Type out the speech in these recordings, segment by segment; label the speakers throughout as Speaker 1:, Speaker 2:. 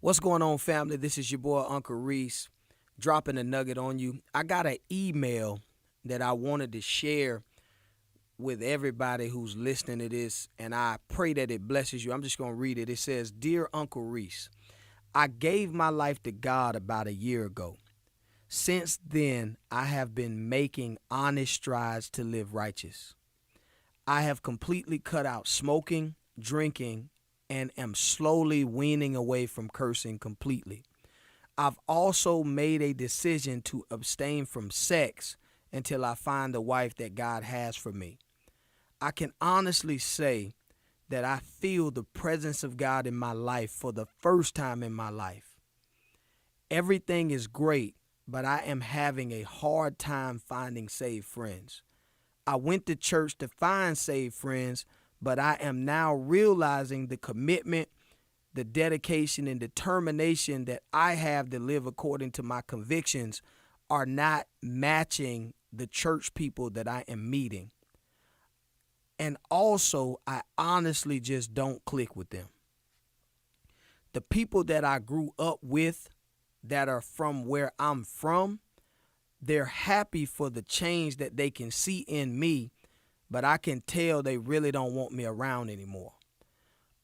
Speaker 1: What's going on, family? This is your boy, Uncle Reece, dropping a nugget on you. I got an email that I wanted to share with everybody who's listening to this, and I pray that it blesses you. I'm just going to read it. It says, Dear Uncle Reece, I gave my life to God about a year ago. Since then, I have been making honest strides to live righteous. I have completely cut out smoking, drinking, and am slowly weaning away from cursing completely. I've also made a decision to abstain from sex until I find the wife that God has for me. I can honestly say that I feel the presence of God in my life for the first time in my life. Everything is great, but I am having a hard time finding saved friends. I went to church to find saved friends, but I am now realizing the commitment, the dedication, and determination that I have to live according to my convictions are not matching the church people that I am meeting. And also, I honestly just don't click with them. The people that I grew up with that are from where I'm from, they're happy for the change that they can see in me, but I can tell they really don't want me around anymore.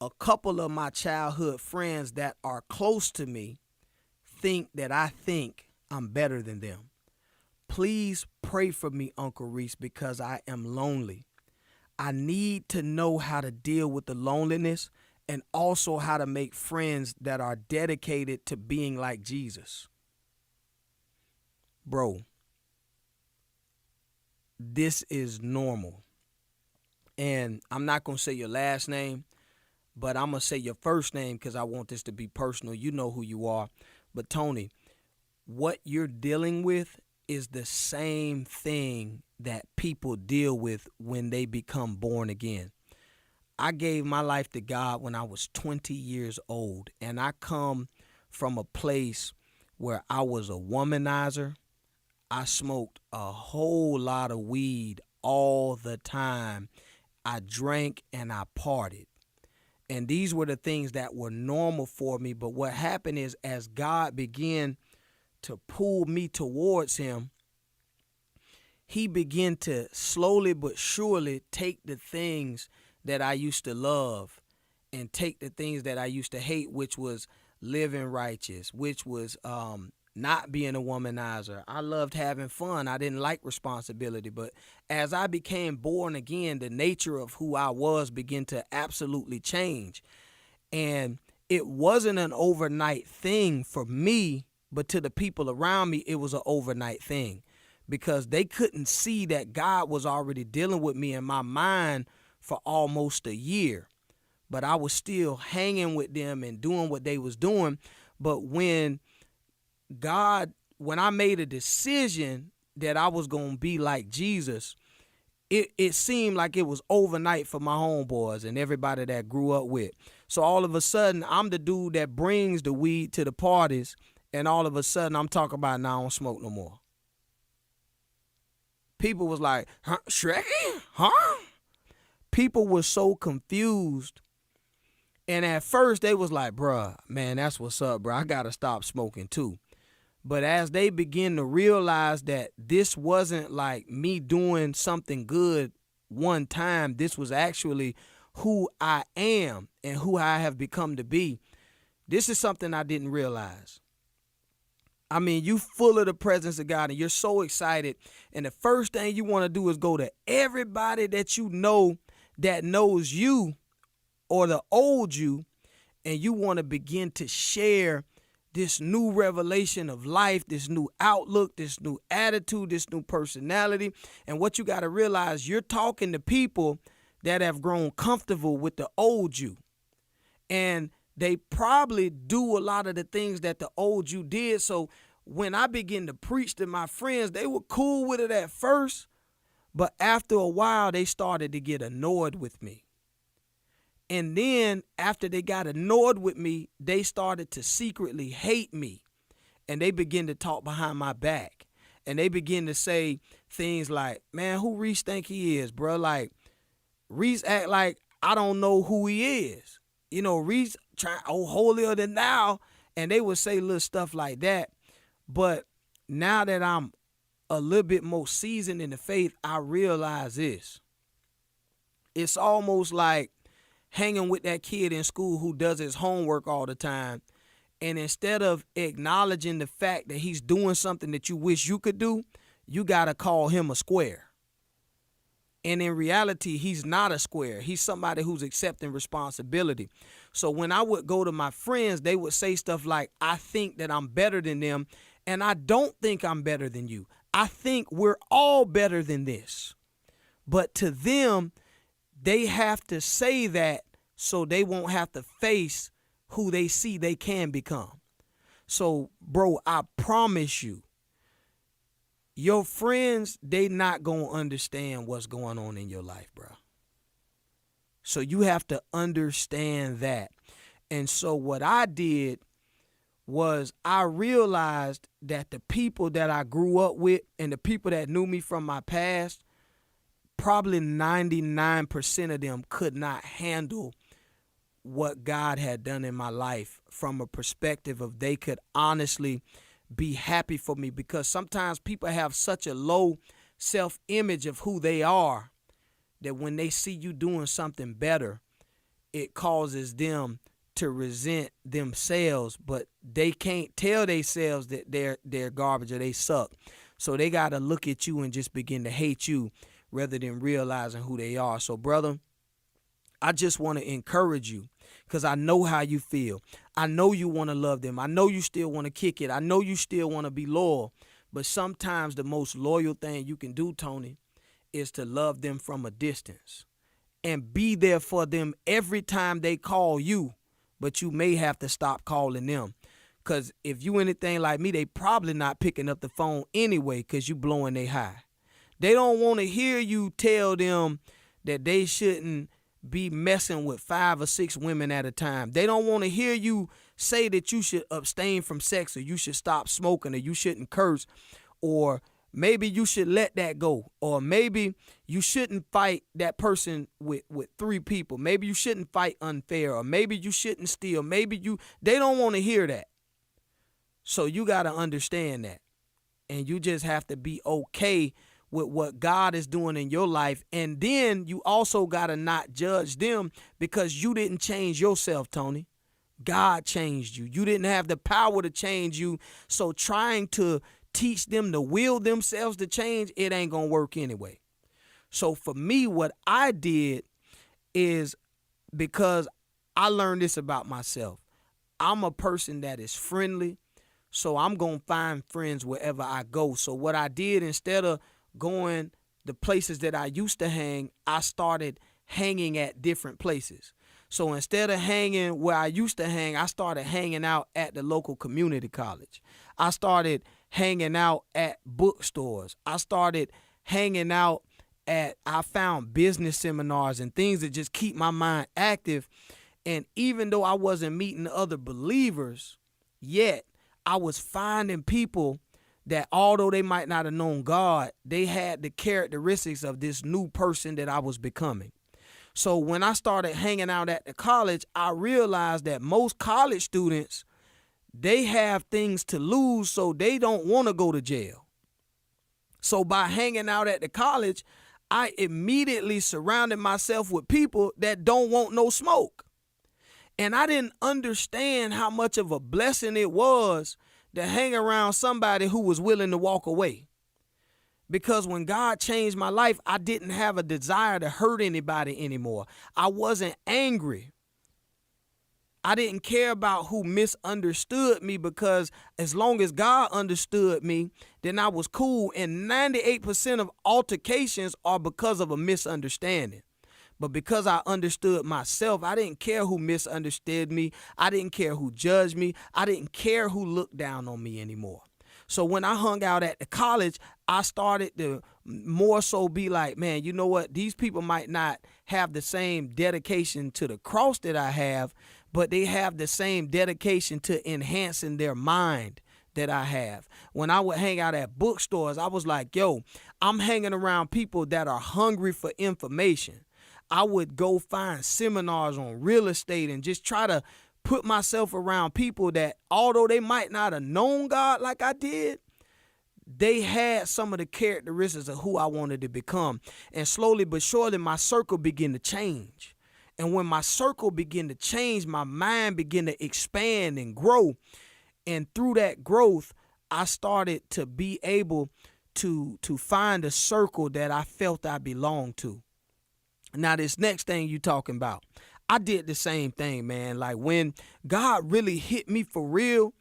Speaker 1: A couple of my childhood friends that are close to me think that I think I'm better than them. Please pray for me, Uncle Reece, because I am lonely. I need to know how to deal with the loneliness and also how to make friends that are dedicated to being like Jesus. Bro, this is normal. And I'm not going to say your last name, but I'm going to say your first name because I want this to be personal. You know who you are. But Tony, what you're dealing with is the same thing that people deal with when they become born again. I gave my life to God when I was 20 years old, and I come from a place where I was a womanizer. I smoked a whole lot of weed all the time. I drank and I partied. And these were the things that were normal for me. But what happened is, as God began to pull me towards him, he began to slowly but surely take the things that I used to love and take the things that I used to hate, which was living righteous, which was not being a womanizer. I loved having fun. I didn't like responsibility. But as I became born again, the nature of who I was began to absolutely change. And it wasn't an overnight thing for me, but to the people around me, it was an overnight thing because they couldn't see that God was already dealing with me in my mind for almost a year. But I was still hanging with them and doing what they was doing. But when I made a decision that I was going to be like Jesus, it seemed like it was overnight for my homeboys and everybody that grew up with. So all of a sudden, I'm the dude that brings the weed to the parties, and all of a sudden, I'm talking about now I don't smoke no more. People was like, huh, Shrekky? Huh? People were so confused. And at first, they was like, bruh, man, that's what's up, bro. I got to stop smoking too. But as they begin to realize that this wasn't like me doing something good one time, this was actually who I am and who I have become to be. This is something I didn't realize. I mean, you full of the presence of God and you're so excited. And the first thing you want to do is go to everybody that you know that knows you or the old you, and you want to begin to share this new revelation of life, this new outlook, this new attitude, this new personality. And what you got to realize, you're talking to people that have grown comfortable with the old you. And they probably do a lot of the things that the old you did. So when I begin to preach to my friends, they were cool with it at first. But after a while, they started to get annoyed with me. And then after they got annoyed with me, they started to secretly hate me. And they begin to talk behind my back. And they begin to say things like, man, who Reece think he is, bro? Like, Reece act like I don't know who he is. You know, Reece trying holier than thou And they would say little stuff like that. But now that I'm a little bit more seasoned in the faith, I realize this. It's almost like hanging with that kid in school who does his homework all the time. And instead of acknowledging the fact that he's doing something that you wish you could do, you got to call him a square. And in reality, he's not a square. He's somebody who's accepting responsibility. So when I would go to my friends, they would say stuff like, I think that I'm better than them. And I don't think I'm better than you. I think we're all better than this. But to them, they have to say that so they won't have to face who they see they can become. So, bro, I promise you, your friends, they not going to understand what's going on in your life, bro. So you have to understand that. And so what I did was I realized that the people that I grew up with and the people that knew me from my past, probably 99% of them could not handle what God had done in my life from a perspective of they could honestly be happy for me, because sometimes people have such a low self-image of who they are that when they see you doing something better, it causes them to resent themselves, but they can't tell themselves that they're garbage or they suck. So they got to look at you and just begin to hate you rather than realizing who they are. So, brother, I just want to encourage you, because I know how you feel. I know you want to love them. I know you still want to kick it. I know you still want to be loyal. But sometimes the most loyal thing you can do, Tony, is to love them from a distance and be there for them every time they call you. But you may have to stop calling them, because if you anything like me, they probably not picking up the phone anyway because you blowing their high. They don't want to hear you tell them that they shouldn't be messing with 5 or 6 women at a time. They don't want to hear you say that you should abstain from sex, or you should stop smoking, or you shouldn't curse, or maybe you should let that go, or maybe you shouldn't fight that person with 3 people. Maybe you shouldn't fight unfair, or maybe you shouldn't steal. They don't want to hear that. So you got to understand that. And you just have to be okay with what God is doing in your life. And then you also got to not judge them, because you didn't change yourself, Tony. God changed you. You didn't have the power to change you. So trying to teach them to will themselves to change, it ain't going to work anyway. So for me, what I did is, because I learned this about myself, I'm a person that is friendly. So I'm going to find friends wherever I go. So what I did, instead of going the places that I used to hang, I started hanging at different places. So instead of hanging where I used to hang, I started hanging out at the local community college. I started hanging out at bookstores. I started hanging out I found business seminars and things that just keep my mind active. And even though I wasn't meeting other believers yet, I was finding people that, although they might not have known God, they had the characteristics of this new person that I was becoming. So when I started hanging out at the college, I realized that most college students, they have things to lose, so they don't want to go to jail. So by hanging out at the college, I immediately surrounded myself with people that don't want no smoke. And I didn't understand how much of a blessing it was to hang around somebody who was willing to walk away. Because when God changed my life, I didn't have a desire to hurt anybody anymore. I wasn't angry. I didn't care about who misunderstood me, because as long as God understood me, then I was cool. And 98% of altercations are because of a misunderstanding. But because I understood myself, I didn't care who misunderstood me. I didn't care who judged me. I didn't care who looked down on me anymore. So when I hung out at the college, I started to more so be like, man, you know what? These people might not have the same dedication to the cross that I have, but they have the same dedication to enhancing their mind that I have. When I would hang out at bookstores, I was like, yo, I'm hanging around people that are hungry for information. I would go find seminars on real estate and just try to put myself around people that, although they might not have known God like I did, they had some of the characteristics of who I wanted to become. And slowly but surely, my circle began to change. And when my circle began to change, my mind began to expand and grow. And through that growth, I started to be able to find a circle that I felt I belonged to. Now, this next thing you talking about, I did the same thing, man. Like when God really hit me for real,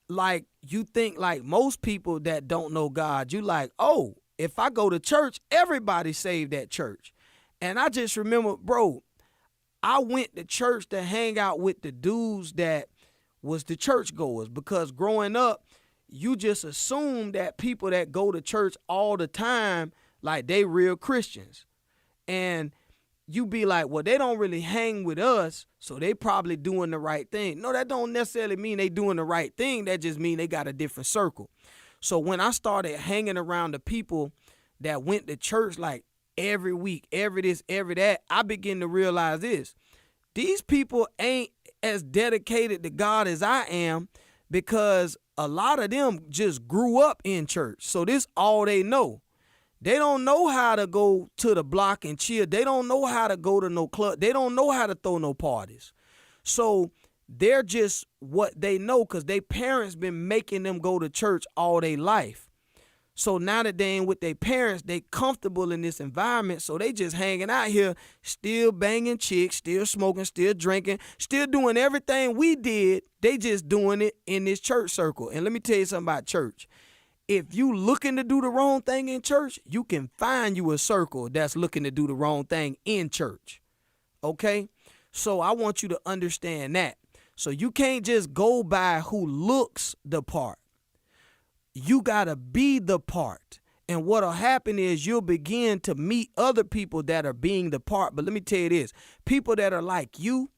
Speaker 1: like you think like most people that don't know God, you like, oh, if I go to church, everybody saved at church. And I just remember, bro, I went to church to hang out with the dudes that was the churchgoers, because growing up, you just assume that people that go to church all the time, like they real Christians. And you be like, well, they don't really hang with us, so they probably doing the right thing. No, that don't necessarily mean they doing the right thing. That just mean they got a different circle. So when I started hanging around the people that went to church like every week, every this, every that, I begin to realize this. These people ain't as dedicated to God as I am, because a lot of them just grew up in church. So this all they know. They don't know how to go to the block and chill. They don't know how to go to no club. They don't know how to throw no parties. So they're just what they know, because their parents been making them go to church all their life. So now that they ain't with their parents, they comfortable in this environment. So they just hanging out here, still banging chicks, still smoking, still drinking, still doing everything we did. They just doing it in this church circle. And let me tell you something about church. If you looking to do the wrong thing in church, you can find you a circle that's looking to do the wrong thing in church. Okay? So I want you to understand that. So you can't just go by who looks the part. You got to be the part. And what'll happen is you'll begin to meet other people that are being the part. But let me tell you this. People that are like you,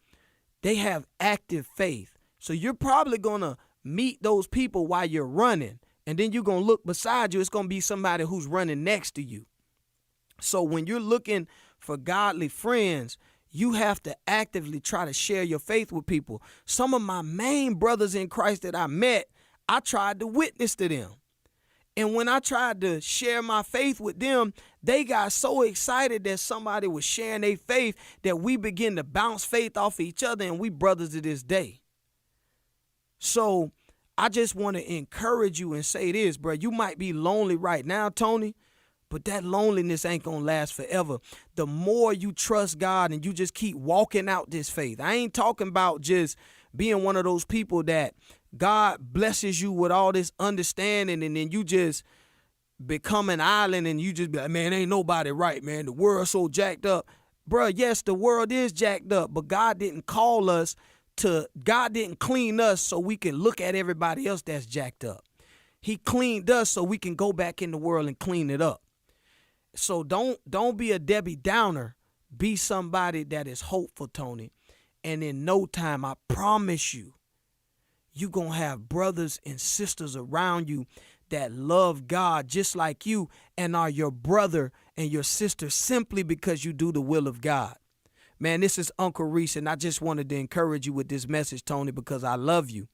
Speaker 1: they have active faith. So you're probably going to meet those people while you're running. And then you're going to look beside you. It's going to be somebody who's running next to you. So when you're looking for godly friends, you have to actively try to share your faith with people. Some of my main brothers in Christ that I met, I tried to witness to them. And when I tried to share my faith with them, they got so excited that somebody was sharing their faith that we begin to bounce faith off each other, and we brothers to this day. So I just want to encourage you and say this, bro. You might be lonely right now, Tony, but that loneliness ain't going to last forever. The more you trust God and you just keep walking out this faith. I ain't talking about just being one of those people that God blesses you with all this understanding and then you just become an island and you just be like, man, ain't nobody right, man. The world's so jacked up. Bruh, yes, the world is jacked up, but God didn't call us God didn't clean us so we can look at everybody else that's jacked up. He cleaned us so we can go back in the world and clean it up. So don't be a Debbie Downer. Be somebody that is hopeful, Tony. And in no time, I promise you, you're going to have brothers and sisters around you that love God just like you and are your brother and your sister simply because you do the will of God. Man, this is Uncle Reece, and I just wanted to encourage you with this message, Tony, because I love you,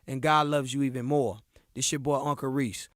Speaker 1: and God loves you even more. This your boy, Uncle Reece.